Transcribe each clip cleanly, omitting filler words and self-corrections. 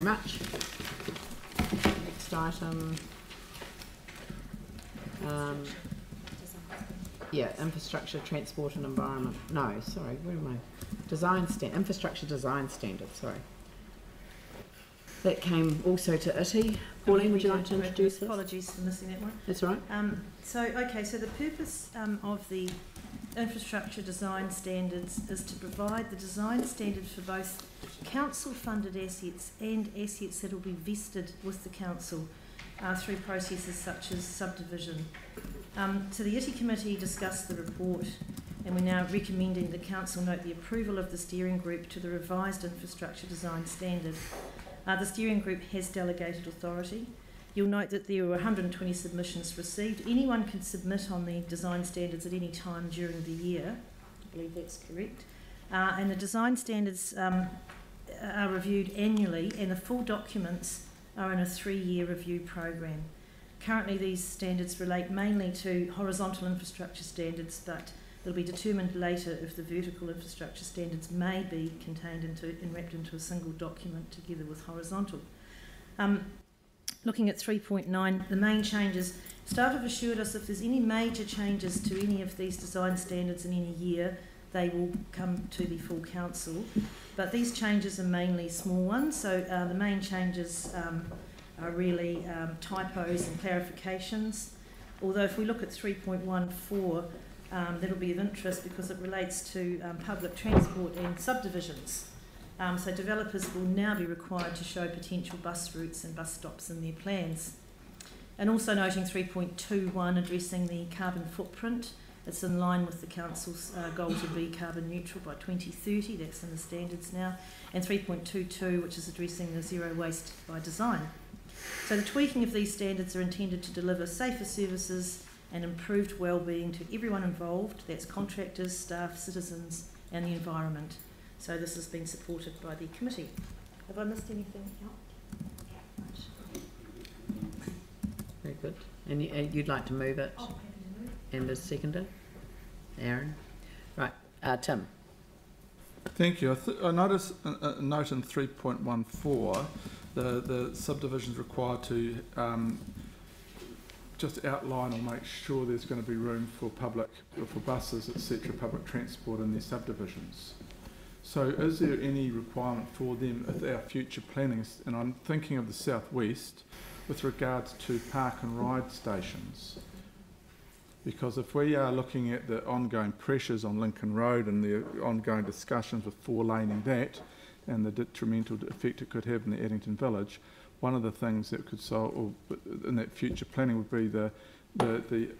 Much. Next item. Infrastructure, transport and environment. No, sorry, where am I? Infrastructure design standards, sorry. That came also to ITI. Pauline, would you like to introduce this? Apologies for missing that one. That's right. So the purpose of the infrastructure design standards is to provide the design standard for both council-funded assets and assets that will be vested with the council through processes such as subdivision. So the ITI committee discussed the report, and we're now recommending the council note the approval of the steering group to the revised infrastructure design standard. The steering group has delegated authority. You'll note that there were 120 submissions received. Anyone can submit on the design standards at any time during the year. I believe that's correct. And the design standards are reviewed annually, and the full documents are in a 3-year review program. Currently, these standards relate mainly to horizontal infrastructure standards, but it'll be determined later if the vertical infrastructure standards may be contained and wrapped into a single document together with horizontal. Looking at 3.9, the main changes, staff have assured us if there's any major changes to any of these design standards in any year, they will come to the full council. But these changes are mainly small ones, so the main changes are really typos and clarifications. Although if we look at 3.14, that'll be of interest because it relates to public transport and subdivisions. So developers will now be required to show potential bus routes and bus stops in their plans. And also noting 3.21, addressing the carbon footprint. It's in line with the council's goal to be carbon neutral by 2030, that's in the standards now. And 3.22, which is addressing the zero waste by design. So the tweaking of these standards are intended to deliver safer services and improved well-being to everyone involved, that's contractors, staff, citizens and the environment. So this has been supported by the committee. Have I missed anything else? Very good. And you'd like to move it? Oh, happy to move. And as seconder? Aaron? Right, Tim. Thank you. I notice a note in 3.14, the subdivisions required to just outline or make sure there's going to be room for buses, etc., public transport in their subdivisions. So is there any requirement for them with our future planning, and I'm thinking of the southwest, with regards to park and ride stations? Because if we are looking at the ongoing pressures on Lincoln Road and the ongoing discussions with four-laning that and the detrimental effect it could have in the Addington Village, one of the things that could solve in that future planning would be the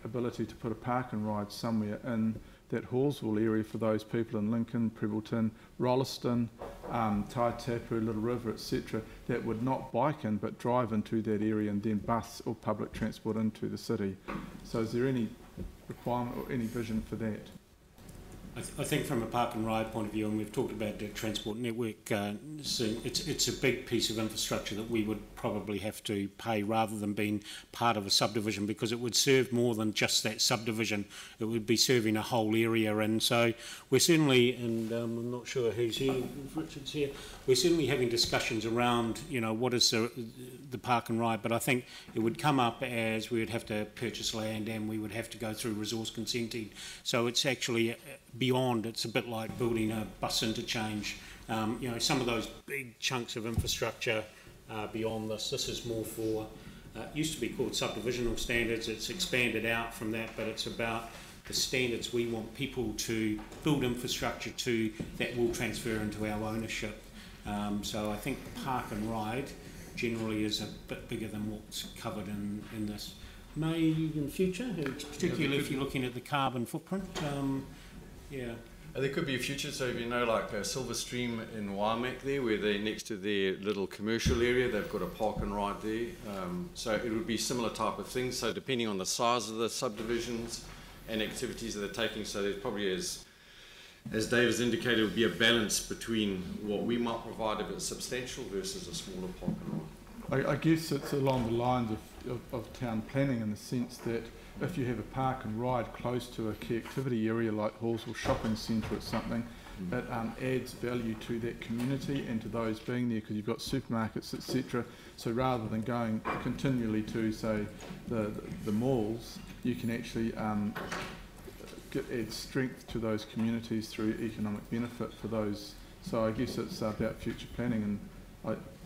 ability to put a park and ride somewhere in that Hallsville area for those people in Lincoln, Prebbleton, Rolleston, Taitapu, Little River, etc., that would not bike in but drive into that area and then bus or public transport into the city. So is there any requirement or any vision for that? I think from a park and ride point of view, and we've talked about the transport network, it's a big piece of infrastructure that we would probably have to pay rather than being part of a subdivision, because it would serve more than just that subdivision. It would be serving a whole area, and so we're certainly, and I'm not sure who's here, if Richard's here, we're certainly having discussions around, what is the park and ride, but I think it would come up as we would have to purchase land and we would have to go through resource consenting. So it's actually beyond, it's a bit like building a bus interchange. Some of those big chunks of infrastructure beyond this. This is more for, it used to be called subdivisional standards, it's expanded out from that, but it's about the standards we want people to build infrastructure to that will transfer into our ownership. So I think park and ride generally is a bit bigger than what's covered in this. May in future, particularly if you're looking at the carbon footprint. Yeah. There could be a future, so like Silver Stream in Waimak there, where they're next to their little commercial area, they've got a park and ride there. So it would be similar type of things, so depending on the size of the subdivisions and activities that they're taking, so there's probably, as Dave has indicated, it would be a balance between what we might provide if it's substantial versus a smaller park and ride. I guess it's along the lines of town planning, in the sense that if you have a park and ride close to a key activity area like Hallsville Shopping Centre or something, it adds value to that community and to those being there, because you've got supermarkets, etc. So rather than going continually to, say, the malls, you can actually add strength to those communities through economic benefit for those. So I guess it's about future planning, and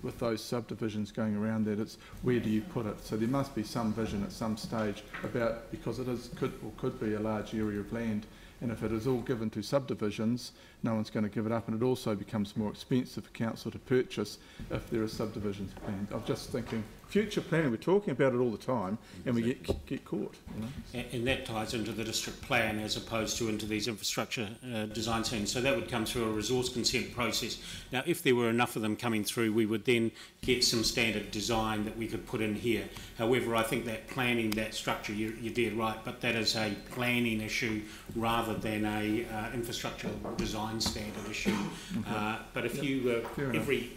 with those subdivisions going around that, it's where do you put it? So there must be some vision at some stage about, because it could be a large area of land, and if it is all given to subdivisions, no one's going to give it up, and it also becomes more expensive for council to purchase if there are subdivisions planned. I'm just thinking future planning, we're talking about it all the time, and we get caught. You know? And that ties into the district plan as opposed to into these infrastructure design standards. So that would come through a resource consent process. Now, if there were enough of them coming through, we would then get some standard design that we could put in here. However, I think that planning, that structure, you're dead right, but that is a planning issue rather than a infrastructure design standard issue. But if every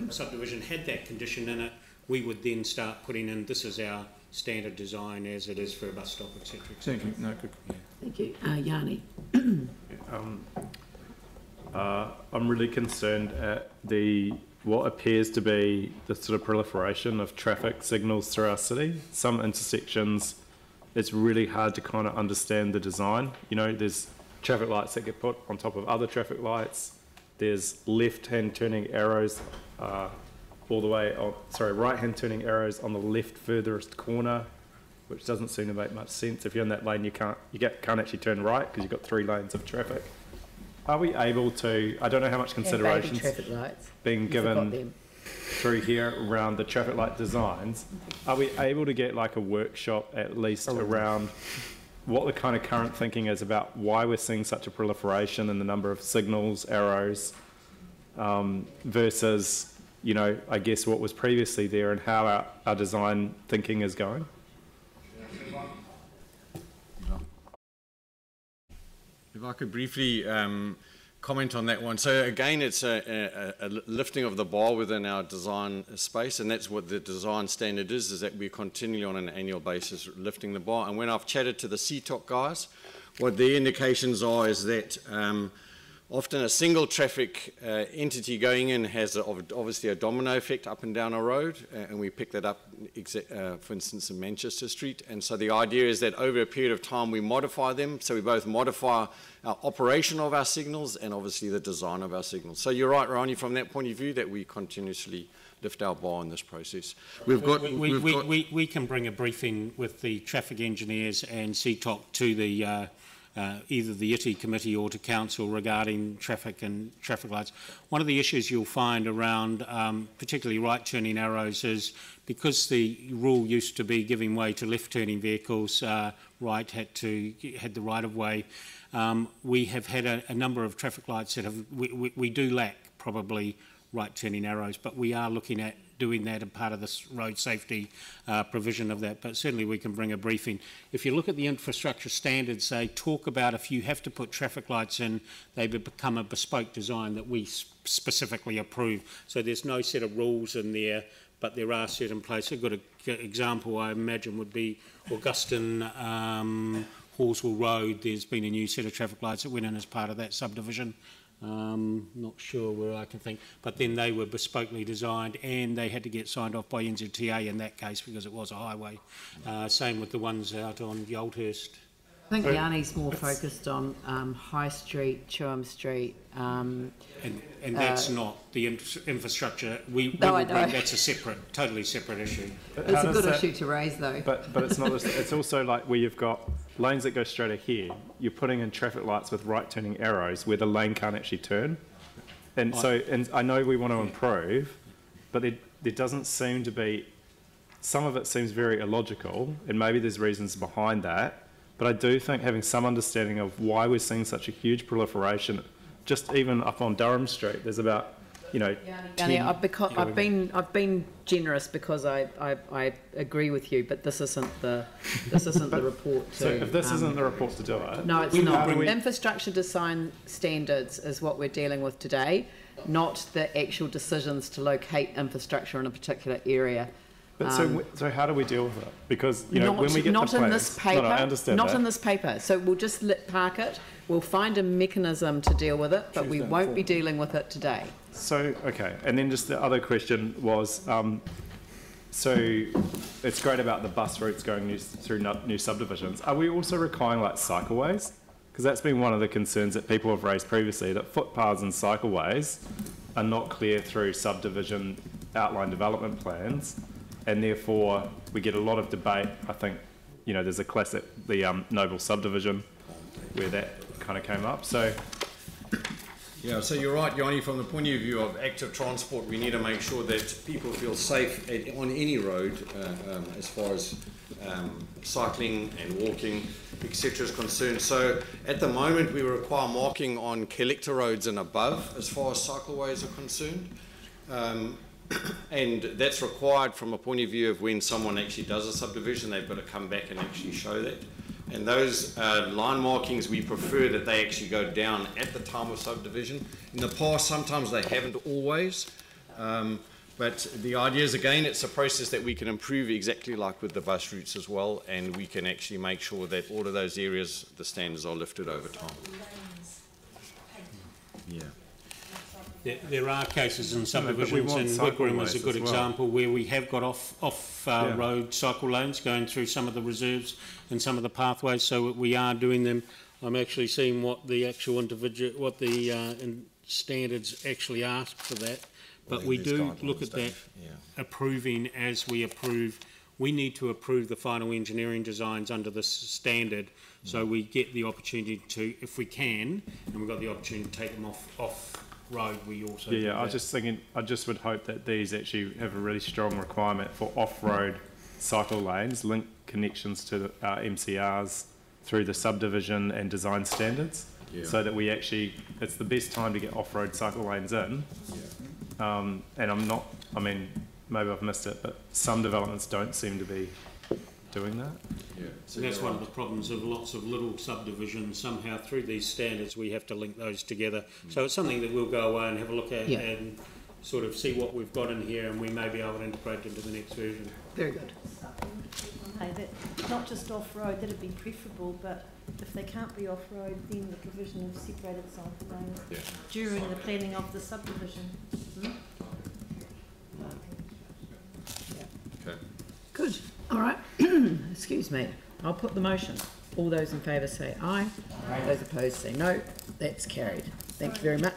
subdivision had that condition in it, we would then start putting in, this is our standard design as it is for a bus stop, etc. Thank you. No, good. Yeah. Thank you. Yanni. I'm really concerned at what appears to be the sort of proliferation of traffic signals through our city. Some intersections, it's really hard to kind of understand the design. You know, there's traffic lights that get put on top of other traffic lights. There's left-hand turning arrows all the way on, right-hand turning arrows on the left furthest corner, which doesn't seem to make much sense. If you're in that lane, you can't actually turn right because you've got 3 lanes of traffic. Are we able to, I don't know how much consideration's being given through here around the traffic light designs, are we able to get like a workshop at least around what the kind of current thinking is about why we're seeing such a proliferation in the number of signals, arrows, versus, you know, I guess what was previously there and how our design thinking is going? If I could briefly comment on that one. So again, it's a lifting of the bar within our design space, and that's what the design standard is that we're continually on an annual basis lifting the bar. And when I've chatted to the CTOC guys, what their indications are is that often a single traffic entity going in has obviously a domino effect up and down a road, and we pick that up, for instance, in Manchester Street. And so the idea is that over a period of time we modify them, so we both modify our operation of our signals and obviously the design of our signals. So you're right, Ronnie, from that point of view, that we continuously lift our bar in this process. We can bring a briefing with the traffic engineers and CTOC to the either the ITI committee or to council regarding traffic and traffic lights. One of the issues you'll find around particularly right turning arrows is because the rule used to be giving way to left turning vehicles, right had the right of way. We have had a number of traffic lights that have, we do lack probably right turning arrows, but we are looking at doing that as part of this road safety provision of that, but certainly we can bring a briefing. If you look at the infrastructure standards, they talk about if you have to put traffic lights in, they become a bespoke design that we specifically approve. So there's no set of rules in there, but there are certain places. A good example I imagine would be Augustin Horswell Road. There's been a new set of traffic lights that went in as part of that subdivision. Not sure where I can think, but then they were bespokely designed and they had to get signed off by NZTA in that case because it was a highway. Same with the ones out on Yoldhurst. I think Yanni's more focused on High Street, Chewham Street. And that's not the infrastructure. That's a separate, totally separate issue. It's a good issue to raise though. But it's not. It's also like where you've got lanes that go straight ahead. You're putting in traffic lights with right turning arrows where the lane can't actually turn. And and I know we want to improve, but there doesn't seem to be. Some of it seems very illogical, and maybe there's reasons behind that. But I do think having some understanding of why we're seeing such a huge proliferation, just even up on Durham Street, there's about, you know, I've been generous because I agree with you, but this isn't the report. So if this isn't the report to do it, no, it's not. Infrastructure design standards is what we're dealing with today, not the actual decisions to locate infrastructure in a particular area. But so how do we deal with it? Because, you know, when we get not the in plans, this paper, no, I understand not that. in this paper. So we'll just park it. We'll find a mechanism to deal with it, but we won't be dealing with it today. So, okay, and then just the other question was, so it's great about the bus routes going through new subdivisions. Are we also requiring like cycleways? Because that's been one of the concerns that people have raised previously, that footpaths and cycleways are not clear through subdivision outline development plans, and therefore we get a lot of debate. I think, you know, there's a classic, the Noble subdivision, where that kind of came up. So yeah, so you're right, Yanni, from the point of view of active transport, we need to make sure that people feel safe on any road as far as cycling and walking, etc. is concerned. So at the moment we require marking on collector roads and above as far as cycleways are concerned. And that's required from a point of view of when someone actually does a subdivision, they've got to come back and actually show that. And those line markings, we prefer that they actually go down at the time of subdivision. In the past, sometimes they haven't always. But the idea is, again, it's a process that we can improve exactly like with the bus routes as well, and we can actually make sure that all of those areas, the standards are lifted over time. Yeah. There are cases in subdivisions, and Wigram is a good example, where we have got off-road cycle lanes going through some of the reserves and some of the pathways, so we are doing them. I'm actually seeing what the actual standards actually ask for that, but we do look at that, approving as we approve. We need to approve the final engineering designs under this standard, so we get the opportunity to, if we can, and we've got the opportunity to take them off road, we also do that. I was just thinking, I just would hope that these actually have a really strong requirement for off-road cycle lanes, link connections to MCRs through the subdivision and design standards, so that we actually, it's the best time to get off-road cycle lanes in. And I mean, maybe I've missed it, but some developments don't seem to be doing that. So that's one of the problems of lots of little subdivisions. Somehow through these standards we have to link those together. So it's something that we'll go away and have a look at and sort of see what we've got in here, and we may be able to integrate into the next version. Very good. Hey, that, not just off-road, that'd be preferable, but if they can't be off-road, then the provision of separated cycle lanes during the planning of the subdivision. Okay. Good. All right. Excuse me. I'll put the motion. All those in favour say aye. Those opposed say no. That's carried. Thank you very much.